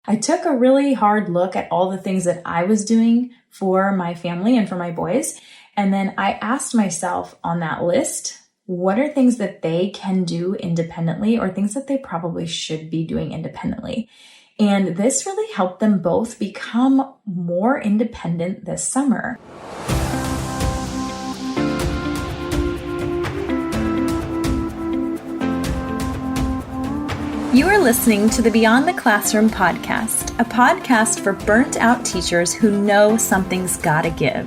I took a really hard look at all the things that I was doing for my family and for my boys. And then I asked myself on that list, what are things that they can do independently or things that they probably should be doing independently? And this really helped them both become more independent this summer. You are listening to the Beyond the Classroom podcast, a podcast for burnt out teachers who know something's gotta give.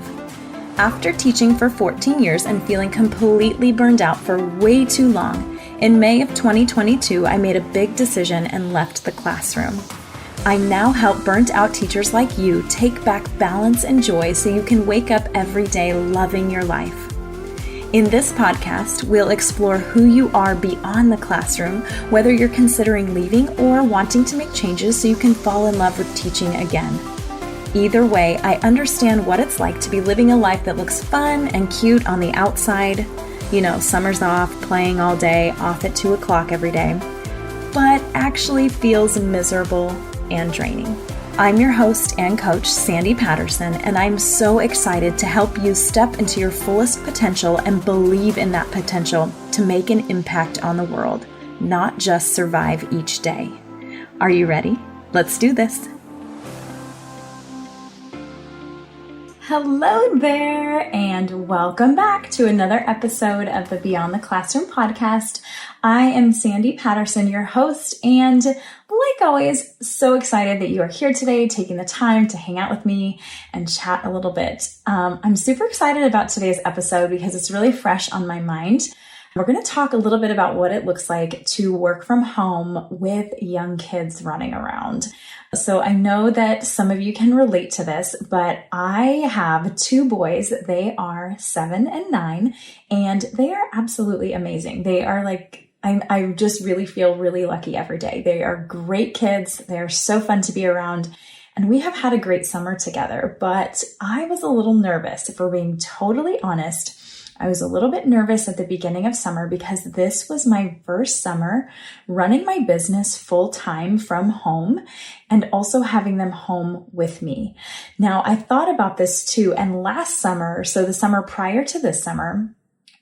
After teaching for 14 years and feeling completely burned out for way too long, in May of 2022, I made a big decision and left the classroom. I now help burnt out teachers like you take back balance and joy so you can wake up every day loving your life. In this podcast, we'll explore who you are beyond the classroom, whether you're considering leaving or wanting to make changes so you can fall in love with teaching again. Either way, I understand what it's like to be living a life that looks fun and cute on the outside. You know, summer's off, playing all day, off at 2 o'clock every day, but actually feels miserable and draining. I'm your host and coach, Sandy Patterson, and I'm so excited to help you step into your fullest potential and believe in that potential to make an impact on the world, not just survive each day. Are you ready? Let's do this. Hello there, and welcome back to another episode of the Beyond the Classroom podcast. I am Sandy Patterson, your host, and like always, so excited that you are here today, taking the time to hang out with me and chat a little bit. I'm super excited about today's episode because it's really fresh on my mind. We're going to talk a little bit about what it looks like to work from home with young kids running around. So I know that some of you can relate to this, but I have 2 boys. They are 7 and 9, and they are absolutely amazing. They are like, I just really feel really lucky every day. They are great kids. They're so fun to be around. And we have had a great summer together, but I was a little nervous. If we're being totally honest, I was a little bit nervous at the beginning of summer because this was my first summer running my business full time from home and also having them home with me. Now, I thought about this too. And last summer, so the summer prior to this summer,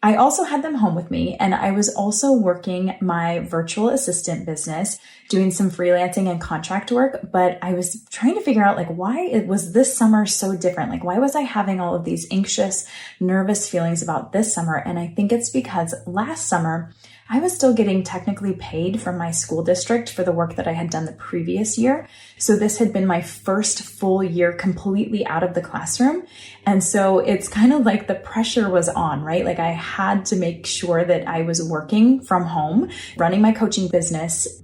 I also had them home with me, and I was also working my virtual assistant business, doing some freelancing and contract work, but I was trying to figure out why it was this summer so different. Why was I having all of these anxious, nervous feelings about this summer? And I think it's because last summer, I was still getting technically paid from my school district for the work that I had done the previous year. So this had been my first full year completely out of the classroom. And so it's kind of like the pressure was on, right? I had to make sure that I was working from home, running my coaching business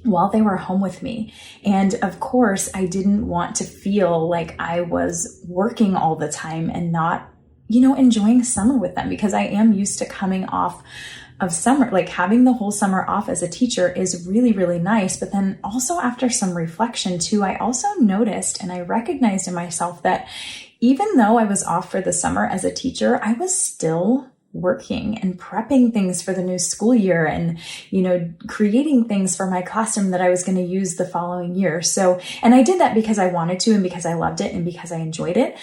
while they were home with me. And of course, I didn't want to feel like I was working all the time and not, enjoying summer with them, because I am used to coming off of summer. Having the whole summer off as a teacher is really, really nice. But then also after some reflection too, I also noticed and I recognized in myself that even though I was off for the summer as a teacher, I was still working and prepping things for the new school year and, creating things for my classroom that I was going to use the following year. So, and I did that because I wanted to and because I loved it and because I enjoyed it.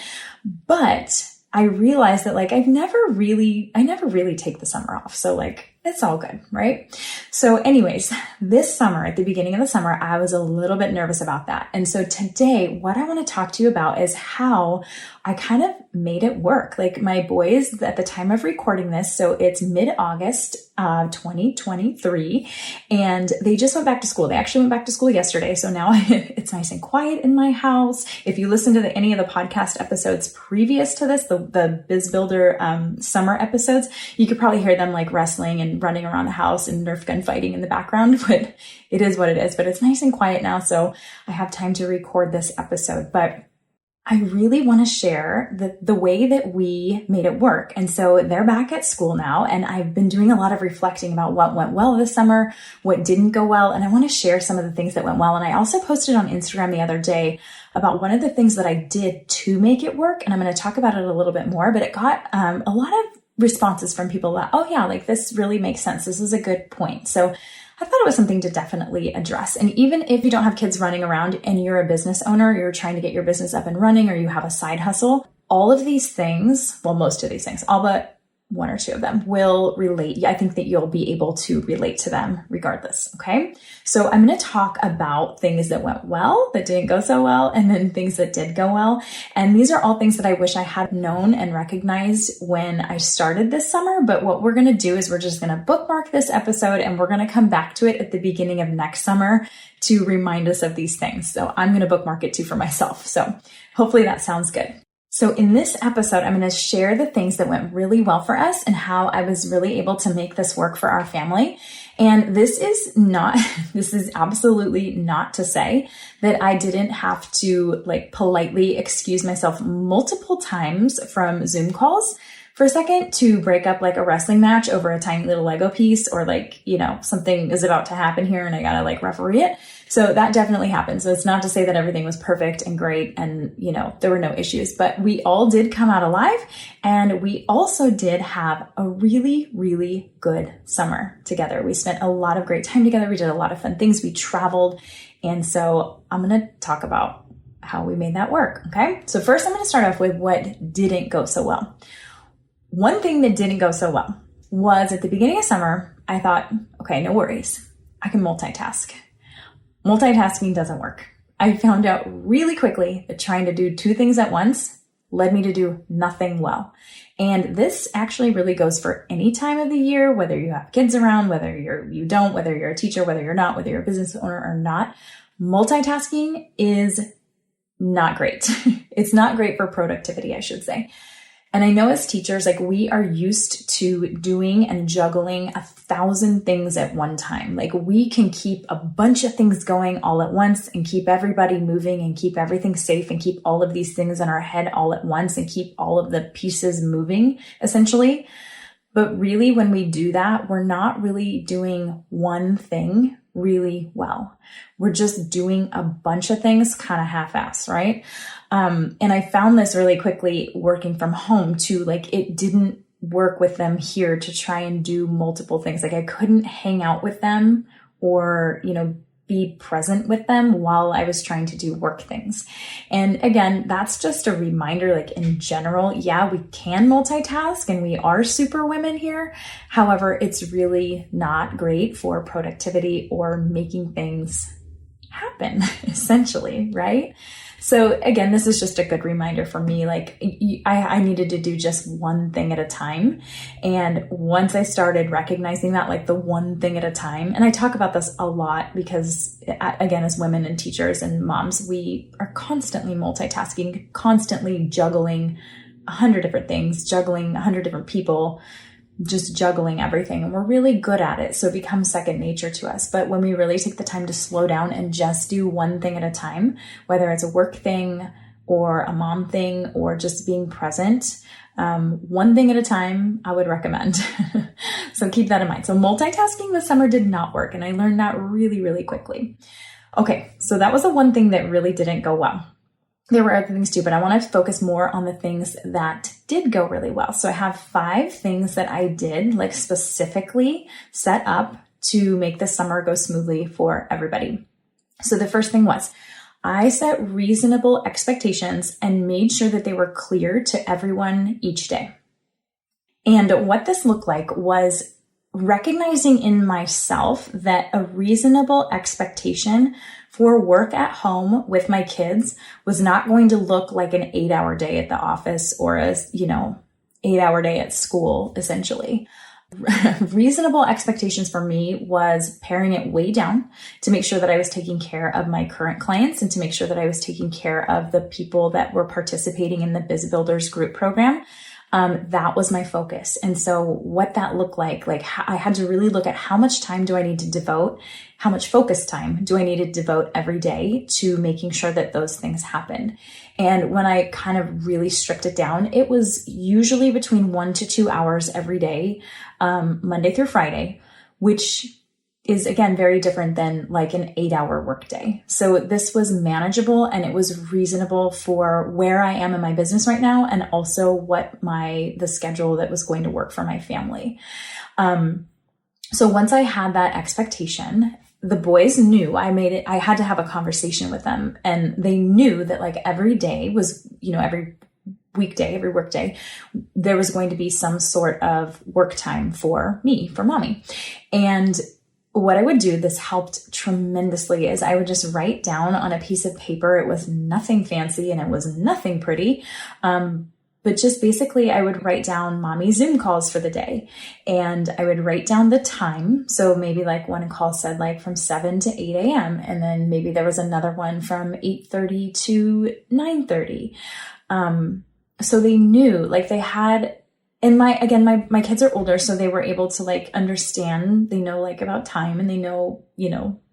But I realized that I never really take the summer off. So it's all good, right? So anyways, this summer, at the beginning of the summer, I was a little bit nervous about that. And so today, what I want to talk to you about is how I kind of made it work. My boys at the time of recording this, so it's mid-August, 2023, and they just went back to school. They actually went back to school yesterday. So now it's nice and quiet in my house. If you listen to any of the podcast episodes previous to this, the Biz Builder summer episodes, you could probably hear them wrestling and running around the house and Nerf gun fighting in the background, but it is what it is. But it's nice and quiet now, so I have time to record this episode. But I really want to share the way that we made it work. And so they're back at school now, and I've been doing a lot of reflecting about what went well this summer, what didn't go well, and I want to share some of the things that went well. And I also posted on Instagram the other day about one of the things that I did to make it work, and I'm going to talk about it a little bit more, but it got a lot of responses from people that, oh yeah, this really makes sense. This is a good point. So I thought it was something to definitely address. And even if you don't have kids running around and you're a business owner, you're trying to get your business up and running, or you have a side hustle, all of these things, well, most of these things, all but one or two of them will relate. I think that you'll be able to relate to them regardless. Okay. So I'm going to talk about things that went well, that didn't go so well, and then things that did go well. And these are all things that I wish I had known and recognized when I started this summer. But what we're going to do is we're just going to bookmark this episode and we're going to come back to it at the beginning of next summer to remind us of these things. So I'm going to bookmark it too for myself. So hopefully that sounds good. So in this episode, I'm going to share the things that went really well for us and how I was really able to make this work for our family. And this is absolutely not to say that I didn't have to politely excuse myself multiple times from Zoom calls for a second to break up a wrestling match over a tiny little Lego piece, or something is about to happen here and I gotta referee it. So that definitely happened. So it's not to say that everything was perfect and great and, there were no issues, but we all did come out alive. And we also did have a really, really good summer together. We spent a lot of great time together. We did a lot of fun things. We traveled. And so I'm going to talk about how we made that work. Okay. So first I'm going to start off with what didn't go so well. One thing that didn't go so well was at the beginning of summer, I thought, okay, no worries. I can multitask. Multitasking doesn't work. I found out really quickly that trying to do two things at once led me to do nothing well. And this actually really goes for any time of the year, whether you have kids around, whether you don't, whether you're a teacher, whether you're not, whether you're a business owner or not. Multitasking is not great. It's not great for productivity, I should say. And I know as teachers, we are used to doing and juggling 1,000 things at one time. We can keep a bunch of things going all at once and keep everybody moving and keep everything safe and keep all of these things in our head all at once and keep all of the pieces moving, essentially. But really, when we do that, we're not really doing one thing really well. We're just doing a bunch of things kind of half-ass, right? And I found this really quickly working from home too. It didn't work with them here to try and do multiple things. I couldn't hang out with them or, be present with them while I was trying to do work things. And again, that's just a reminder, in general, yeah, we can multitask and we are super women here. However, it's really not great for productivity or making things happen, essentially, right? So again, this is just a good reminder for me. I needed to do just one thing at a time. And once I started recognizing that, the one thing at a time, and I talk about this a lot because again, as women and teachers and moms, we are constantly multitasking, constantly juggling 100 different things, juggling 100 different people, just juggling everything. And we're really good at it. So it becomes second nature to us. But when we really take the time to slow down and just do one thing at a time, whether it's a work thing or a mom thing or just being present, one thing at a time, I would recommend. So keep that in mind. So multitasking this summer did not work. And I learned that really, really quickly. Okay. So that was the one thing that really didn't go well. There were other things too, but I want to focus more on the things that did go really well. So I have 5 things that I did specifically set up to make the summer go smoothly for everybody. So the first thing was I set reasonable expectations and made sure that they were clear to everyone each day. And what this looked like was recognizing in myself that a reasonable expectation for work at home with my kids was not going to look like an 8-hour day at the office or a, 8-hour day at school, essentially. Reasonable expectations for me was paring it way down to make sure that I was taking care of my current clients and to make sure that I was taking care of the people that were participating in the Biz Builders group program. That was my focus. And so what that looked like I had to really look at how much time do I need to devote, how much focus time do I need to devote every day to making sure that those things happened. And when I kind of really stripped it down, it was usually between 1 to 2 hours every day, Monday through Friday, which is again very different than like an 8-hour workday. So this was manageable and it was reasonable for where I am in my business right now and also what the schedule that was going to work for my family. So once I had that expectation, the boys knew I had to have a conversation with them, and they knew that like every day was, every weekday, every work day, there was going to be some sort of work time for me, for mommy. And what I would do, this helped tremendously, is I would just write down on a piece of paper. It was nothing fancy and it was nothing pretty. But just basically I would write down mommy Zoom calls for the day, and I would write down the time. So maybe like one call said like from 7 to 8 a.m. And then maybe there was another one from 8:30 to 9:30. So they knew, like they had, and my kids are older, so they were able to like understand, they know like about time, and they know,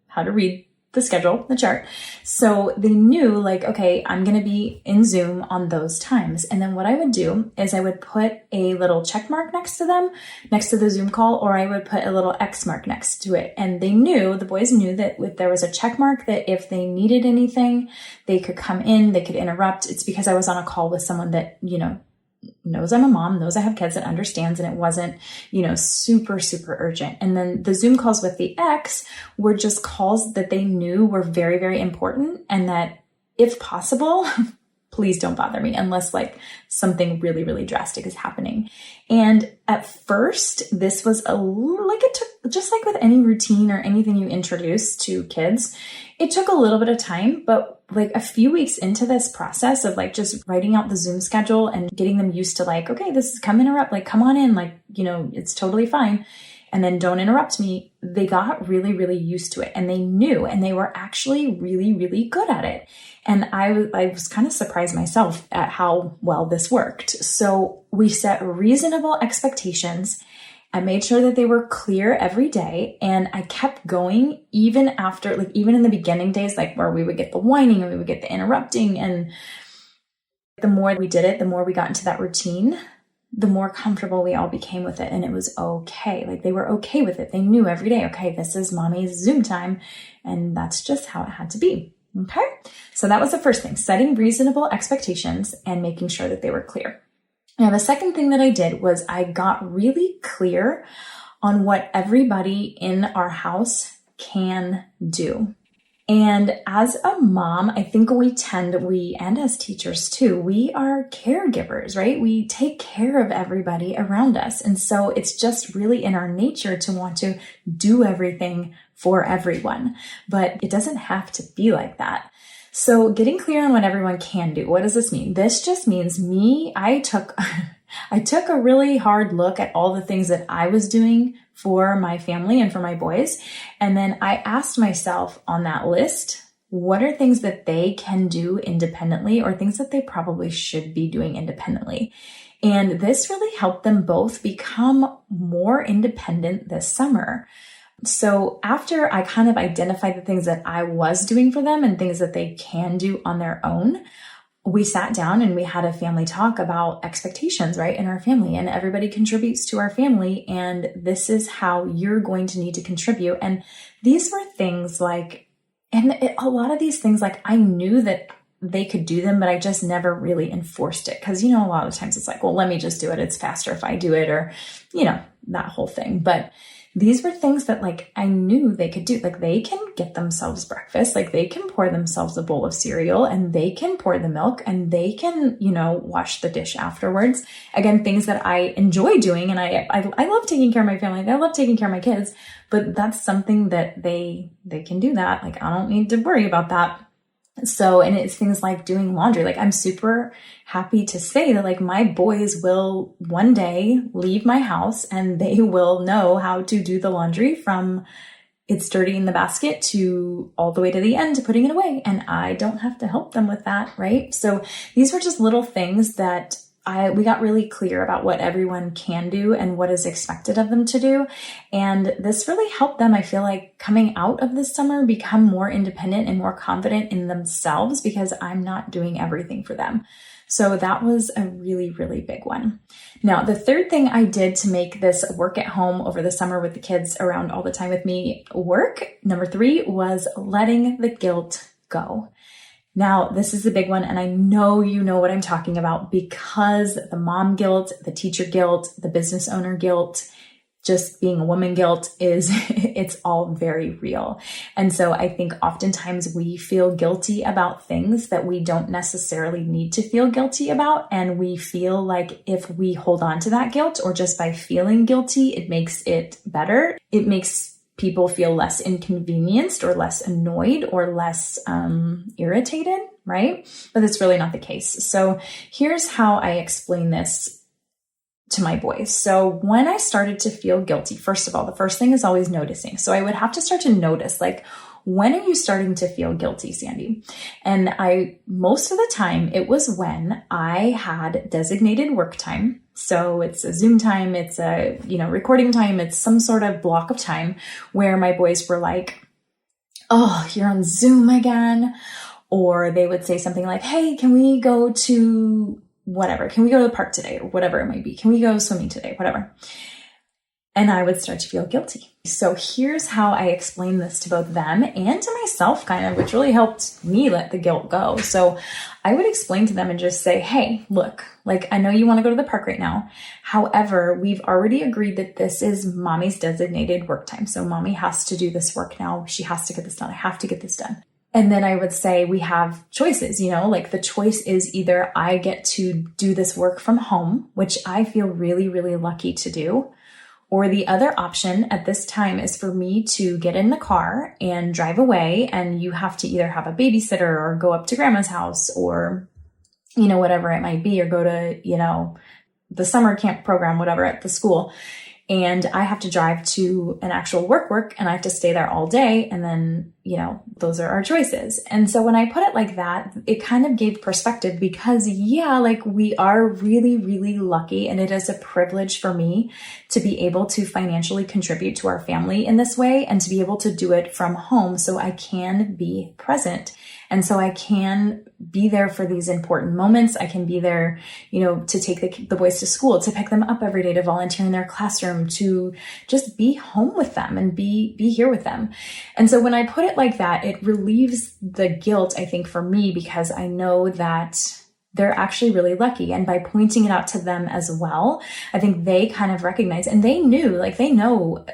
how to read the schedule, the chart. So they knew like, okay, I'm going to be in Zoom on those times. And then what I would do is I would put a little check mark next to them, next to the Zoom call, or I would put a little X mark next to it. And the boys knew that if there was a check mark, that if they needed anything, they could come in, they could interrupt. It's because I was on a call with someone that, knows I'm a mom, knows I have kids, and understands, and it wasn't, super, super urgent. And then the Zoom calls with the X were just calls that they knew were very, very important, and that if possible, please don't bother me unless like something really, really drastic is happening. And at first, this was it took, just like with any routine or anything you introduce to kids, it took a little bit of time, but like a few weeks into this process of like just writing out the Zoom schedule and getting them used to like, okay, this is come interrupt, like come on in, like, it's totally fine. And then don't interrupt me. They got really, really used to it, and they knew, and they were actually really, really good at it. And I was kind of surprised myself at how well this worked. So we set reasonable expectations. I made sure that they were clear every day, and I kept going even after, like even in the beginning days, like where we would get the whining and we would get the interrupting. And the more we did it, the more we got into that routine, the more comfortable we all became with it. And it was okay. Like they were okay with it. They knew every day, okay, this is mommy's Zoom time. And that's just how it had to be. Okay. So that was the first thing, setting reasonable expectations and making sure that they were clear. Now, the second thing that I did was I got really clear on what everybody in our house can do. And as a mom, I think and as teachers too, we are caregivers, right? We take care of everybody around us. And so it's just really in our nature to want to do everything for everyone, but it doesn't have to be like that. So getting clear on what everyone can do. What does this mean? This just means I took a really hard look at all the things that I was doing for my family and for my boys. And then I asked myself on that list, what are things that they can do independently, or things that they probably should be doing independently? And this really helped them both become more independent this summer. So after I kind of identified the things that I was doing for them and things that they can do on their own, we sat down and we had a family talk about expectations, right, in our family. And everybody contributes to our family, and this is how you're going to need to contribute. And these were things like, a lot of these things, like I knew that they could do them, but I just never really enforced it. Cause a lot of times it's like, well, let me just do it. It's faster if I do it, or, that whole thing. But these were things that like I knew they could do. Like they can get themselves breakfast, like they can pour themselves a bowl of cereal, and they can pour the milk, and they can, wash the dish afterwards. Again, things that I enjoy doing. And I love taking care of my family. I love taking care of my kids, but that's something that they can do that. Like I don't need to worry about that. So, and it's things like doing laundry. Like I'm super happy to say that like my boys will one day leave my house and they will know how to do the laundry from it's dirty in the basket to all the way to the end to putting it away. And I don't have to help them with that. Right. So these were just little things that we got really clear about what everyone can do and what is expected of them to do. And this really helped them, I feel like, coming out of this summer, become more independent and more confident in themselves, because I'm not doing everything for them. So that was a really, really big one. Now, the third thing I did to make this work at home over the summer with the kids around all the time with me work, number 3, was letting the guilt go. Now, this is a big one, and I know you know what I'm talking about, because the mom guilt, the teacher guilt, the business owner guilt, just being a woman guilt is, it's all very real. And so I think oftentimes we feel guilty about things that we don't necessarily need to feel guilty about. And we feel like if we hold on to that guilt, or just by feeling guilty, it makes it better. It makes people feel less inconvenienced or less annoyed or less irritated, right? But that's really not the case. So here's how I explain this to my boys. So when I started to feel guilty, first of all, the first thing is always noticing. So I would have to start to notice, like, when are you starting to feel guilty, Sandy? And most of the time it was when I had designated work time. So it's a Zoom time, it's a, recording time, it's some sort of block of time where my boys were like, oh, you're on Zoom again. Or they would say something like, hey, can we go to whatever? Can we go to the park today? Or whatever it might be. Can we go swimming today? Whatever. And I would start to feel guilty. So here's how I explain this to both them and to myself, kind of, which really helped me let the guilt go. So I would explain to them and just say, hey, look, like, I know you want to go to the park right now. However, we've already agreed that this is mommy's designated work time. So mommy has to do this work now. She has to get this done. I have to get this done. And then I would say we have choices, like the choice is either I get to do this work from home, which I feel really, really lucky to do. Or the other option at this time is for me to get in the car and drive away, and you have to either have a babysitter or go up to grandma's house or, whatever it might be, or go to, the summer camp program, whatever, at the school. And I have to drive to an actual work, and I have to stay there all day. And then, those are our choices. And so when I put it like that, it kind of gave perspective because, we are really, really lucky. And it is a privilege for me to be able to financially contribute to our family in this way and to be able to do it from home so I can be present. And so I can be there for these important moments. I can be there, to take the boys to school, to pick them up every day, to volunteer in their classroom, to just be home with them and be here with them. And so when I put it like that, it relieves the guilt, I think, for me, because I know that they're actually really lucky. And by pointing it out to them as well, I think they kind of recognize, and they know,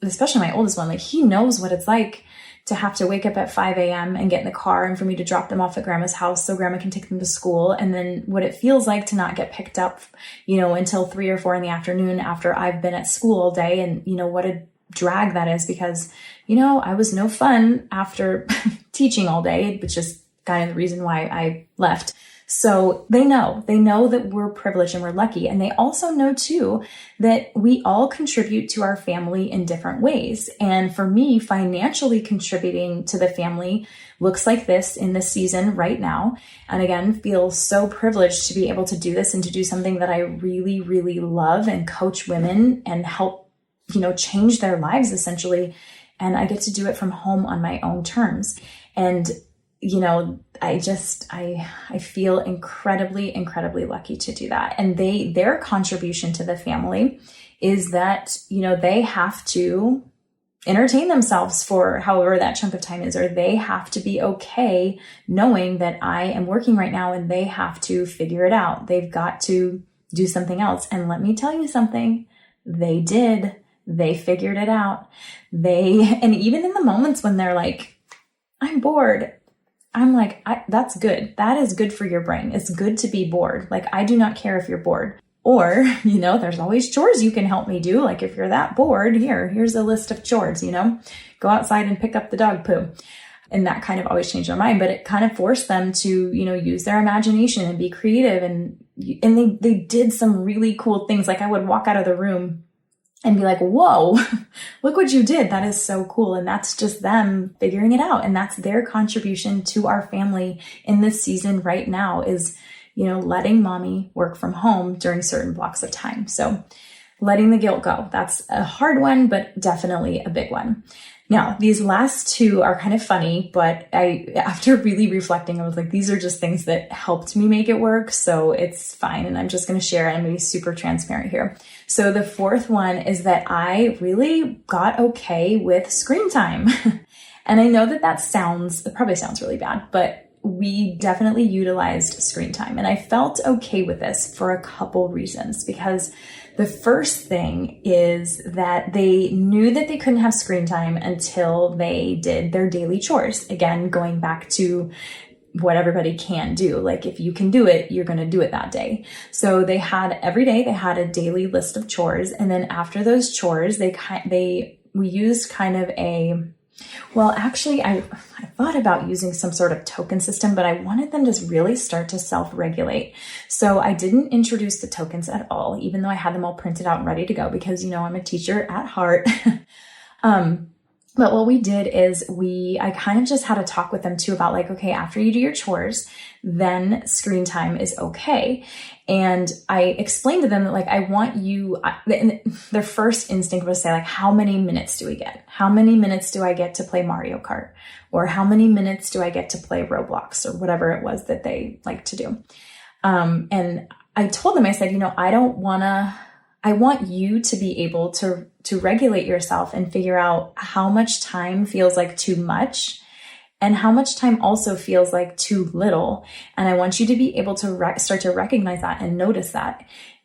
especially my oldest one, like, he knows what it's like to have to wake up at 5 a.m. and get in the car and for me to drop them off at grandma's house so grandma can take them to school. And then what it feels like to not get picked up, until 3 or 4 in the afternoon after I've been at school all day. And, what a drag that is because, I was no fun after teaching all day, which is kind of the reason why I left. So they know that we're privileged and we're lucky. And they also know too, that we all contribute to our family in different ways. And for me, financially contributing to the family looks like this in this season right now. And again, feel so privileged to be able to do this and to do something that I really, really love and coach women and help, change their lives essentially. And I get to do it from home on my own terms. And I feel incredibly, incredibly lucky to do that. And their contribution to the family is that, they have to entertain themselves for however that chunk of time is, or they have to be okay knowing that I am working right now and they have to figure it out. They've got to do something else. And let me tell you something, they did. They figured it out. And even in the moments when they're like, I'm bored, I'm like, that's good. That is good for your brain. It's good to be bored. Like, I do not care if you're bored. Or, there's always chores you can help me do. Like, if you're that bored, here's a list of chores, go outside and pick up the dog poo. And that kind of always changed their mind, but it kind of forced them to, use their imagination and be creative. And they did some really cool things. Like, I would walk out of the room and be like, whoa, look what you did. That is so cool. And that's just them figuring it out. And that's their contribution to our family in this season right now is, letting mommy work from home during certain blocks of time. So letting the guilt go. That's a hard one, but definitely a big one. Now, these last two are kind of funny, but after really reflecting, I was like, these are just things that helped me make it work. So it's fine. And I'm just going to share it. I'm going to be super transparent here. So the fourth one is that I really got okay with screen time. And I know that it probably sounds really bad, but we definitely utilized screen time. And I felt okay with this for a couple reasons, because the first thing is that they knew that they couldn't have screen time until they did their daily chores. Again, going back to what everybody can do. Like if you can do it, you're going to do it that day. So they had every day, they had a daily list of chores. And then after those chores, we used kind of actually, I thought about using some sort of token system, but I wanted them to really start to self-regulate. So I didn't introduce the tokens at all, even though I had them all printed out and ready to go, because, I'm a teacher at heart. But what we did is I kind of just had a talk with them too about like, okay, after you do your chores, then screen time is okay. And I explained to them that like, I want you, their first instinct was to say like, how many minutes do we get? How many minutes do I get to play Mario Kart? Or how many minutes do I get to play Roblox or whatever it was that they like to do? And I told them, I said, I want you to be able to regulate yourself and figure out how much time feels like too much and how much time also feels like too little. And I want you to be able to start to recognize that and notice that.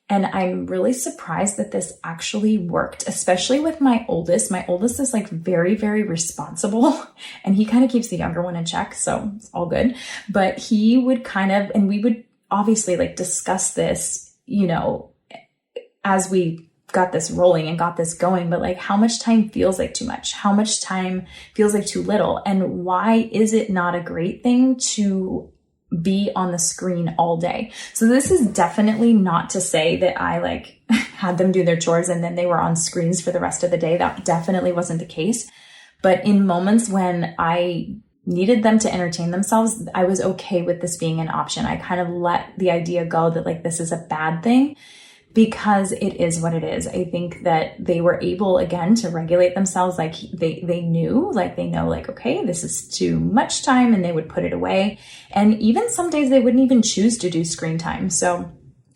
And I'm really surprised that this actually worked, especially with my oldest. My oldest is like very, very responsible, and he kind of keeps the younger one in check. So it's all good. But he would and we would obviously like discuss this, as we got this rolling and got this going, but like how much time feels like too much? How much time feels like too little? And why is it not a great thing to be on the screen all day? So this is definitely not to say that I like had them do their chores and then they were on screens for the rest of the day. That definitely wasn't the case. But in moments when I needed them to entertain themselves, I was okay with this being an option. I kind of let the idea go that like this is a bad thing, because it is what it is. I think that they were able, again, to regulate themselves. Like they know, like, okay, this is too much time, and they would put it away. And even some days they wouldn't even choose to do screen time. So,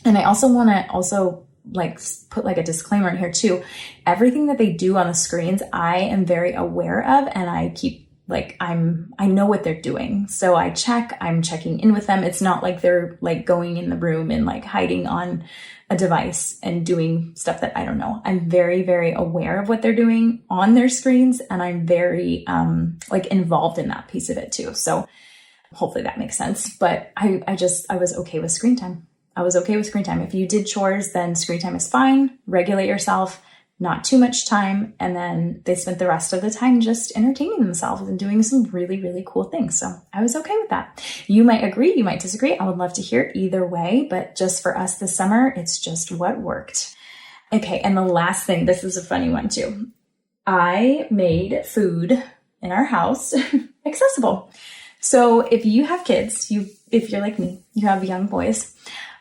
and I also want to like put like a disclaimer in here too. Everything that they do on the screens, I am very aware of, and I keep I know what they're doing. So I'm checking in with them. It's not like they're like going in the room and like hiding on a device and doing stuff that I don't know. I'm very, very aware of what they're doing on their screens. And I'm very, involved in that piece of it too. So hopefully that makes sense. But I was okay with screen time. I was okay with screen time. If you did chores, then screen time is fine. Regulate yourself. Not too much time. And then they spent the rest of the time just entertaining themselves and doing some really, really cool things. So I was okay with that. You might agree, you might disagree. I would love to hear either way, but just for us this summer, it's just what worked. Okay. And the last thing, this is a funny one too. I made food in our house accessible. So if you have kids, if you're like me, you have young boys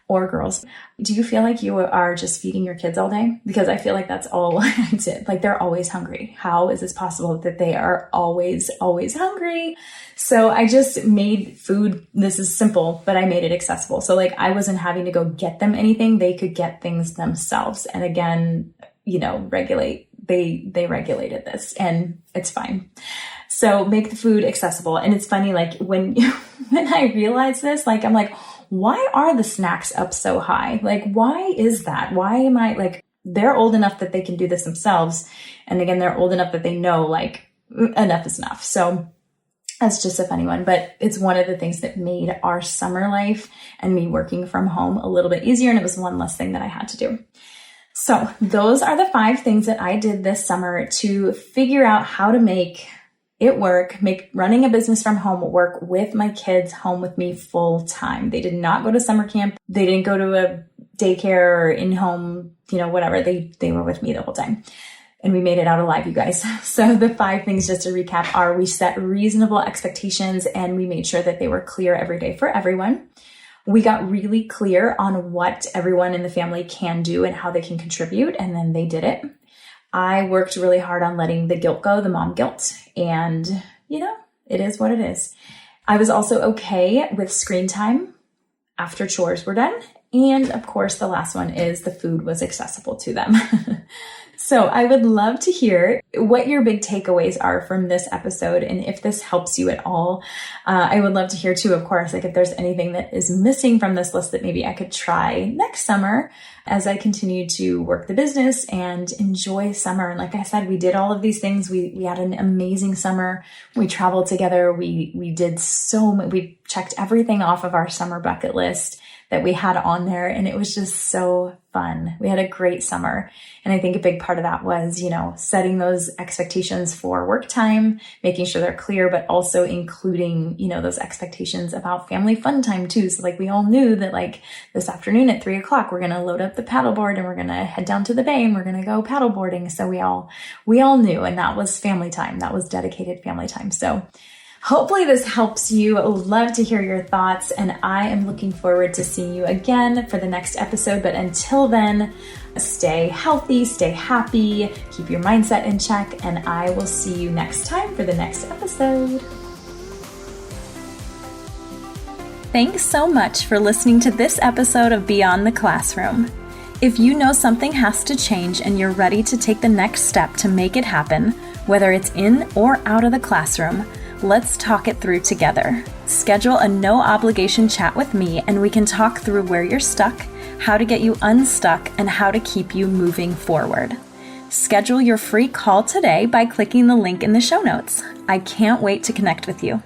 or girls, do you feel like you are just feeding your kids all day? Because I feel like that's all I did. Like they're always hungry. How is this possible that they are always, always hungry? So I just made food. This is simple, but I made it accessible. So like I wasn't having to go get them anything. They could get things themselves. And again, regulate. They regulated this, and it's fine. So make the food accessible. And it's funny, like when I realized this, like I'm like, why are the snacks up so high? Like, why is that? Why am I like, they're old enough that they can do this themselves. And again, they're old enough that they know like enough is enough. So that's just a funny one, but it's one of the things that made our summer life and me working from home a little bit easier. And it was one less thing that I had to do. So those are the 5 things that I did this summer to figure out how to make it work, make running a business from home work with my kids home with me full time. They did not go to summer camp. They didn't go to a daycare or in-home, whatever. They were with me the whole time. And we made it out alive, you guys. So the 5 things, just to recap, are we set reasonable expectations and we made sure that they were clear every day for everyone. We got really clear on what everyone in the family can do and how they can contribute, and then they did it. I worked really hard on letting the guilt go, the mom guilt, and it is what it is. I was also okay with screen time after chores were done. And of course, the last one is the food was accessible to them. So I would love to hear what your big takeaways are from this episode and if this helps you at all. I would love to hear too, of course, like if there's anything that is missing from this list that maybe I could try next summer as I continue to work the business and enjoy summer. And like I said, we did all of these things. We had an amazing summer. We traveled together. We did we checked everything off of our summer bucket list that we had on there. And it was just so fun. We had a great summer. And I think a big part of that was, setting those expectations for work time, making sure they're clear, but also including, those expectations about family fun time too. So like we all knew that like this afternoon at 3:00, we're going to load up the paddleboard and we're going to head down to the bay and we're going to go paddleboarding. So we all knew, and that was family time. That was dedicated family time. So hopefully this helps you. I would love to hear your thoughts, and I am looking forward to seeing you again for the next episode. But until then, stay healthy, stay happy, keep your mindset in check, and I will see you next time for the next episode. Thanks so much for listening to this episode of Beyond the Classroom. If you know something has to change and you're ready to take the next step to make it happen, whether it's in or out of the classroom, let's talk it through together. Schedule a no-obligation chat with me and we can talk through where you're stuck, how to get you unstuck, and how to keep you moving forward. Schedule your free call today by clicking the link in the show notes. I can't wait to connect with you.